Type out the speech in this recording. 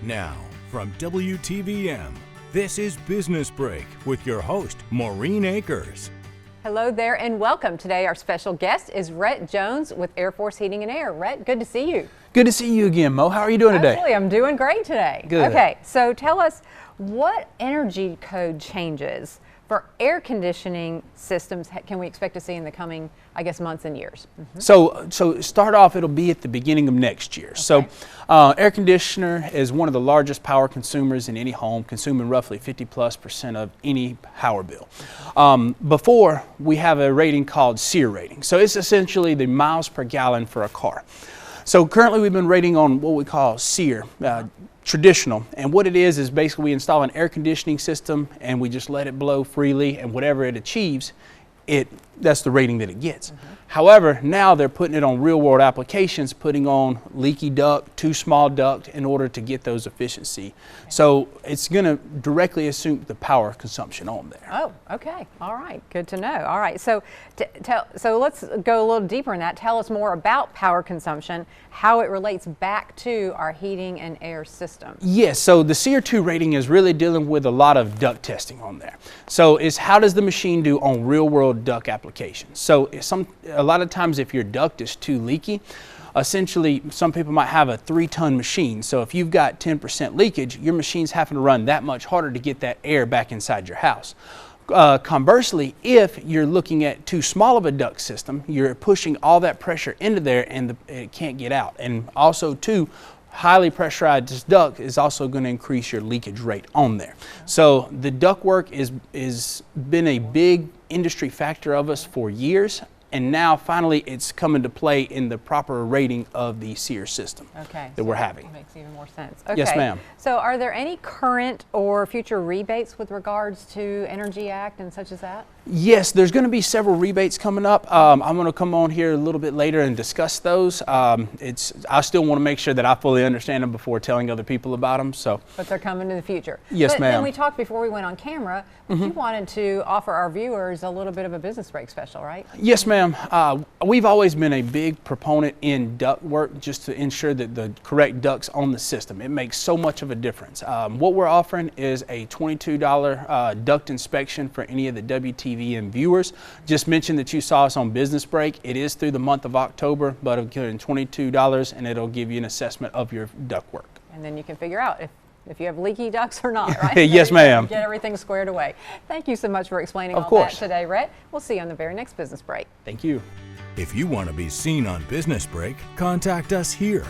Now, from WTVM, this is Business Break with your host, Maureen Akers. Hello there and welcome. Today our special guest is Rhett Jones with Air Force Heating and Air. Rhett, good to see you. Good to see you again, Mo. How are you doing today? Absolutely, I'm doing great today. Good. Okay, so tell us what energy code changes for air conditioning systems can we expect to see in the coming, I guess, months and years? So start off, it'll be at the beginning of next year. Okay. So air conditioner is one of the largest power consumers in any home, consuming roughly 50+% of any power bill. Before, we have a rating called SEER rating. So it's essentially the miles per gallon for a car. So currently we've been rating on what we call SEER, traditional, and what it is basically we install an air conditioning system and we just let it blow freely, and whatever it achieves, that's the rating that it gets. However, now they're putting it on real world applications, putting on leaky duct, too small duct in order to get those efficiency. So it's going to directly assume the power consumption on there. Oh, okay. All right. Good to know. All right. So let's go a little deeper in that. Tell us more about power consumption, how it relates back to our heating and air system. Yes. So the SEER 2 rating is really dealing with a lot of duct testing on there. So it's how does the machine do on real world duct applications. So a lot of times if your duct is too leaky, essentially some people might have a 3-ton machine. So if you've got 10% leakage, your machine's having to run that much harder to get that air back inside your house. Conversely, if you're looking at too small of a duct system, you're pushing all that pressure into there and it can't get out. And also too, highly pressurized duct is also going to increase your leakage rate on there. So the duct work is been a big industry factor of us for years, and now finally it's come into play in the proper rating of the SEER system that we're having. That makes even more sense. Okay. Yes, ma'am. So are there any current or future rebates with regards to Energy Act and such as that? Yes, there's going to be several rebates coming up. I'm going to come on here a little bit later and discuss those. I still want to make sure that I fully understand them before telling other people about them. But they're coming in the future. Yes, ma'am. And we talked before we went on camera. You wanted to offer our viewers a little bit of a business break special, right? Yes, ma'am. We've always been a big proponent in duct work just to ensure that the correct ducts on the system. It makes so much of a difference. What we're offering is a $22 duct inspection for any of the WTVM viewers. Just mention that you saw us on Business Break. It is through the month of October, but it'll give you $22 and it'll give you an assessment of your duct work. And then you can figure out if you have leaky ducts or not, right? Yes, ma'am. Get everything squared away. Thank you so much for explaining all that today, Rhett. We'll see you on the very next Business Break. Thank you. If you want to be seen on Business Break, contact us here.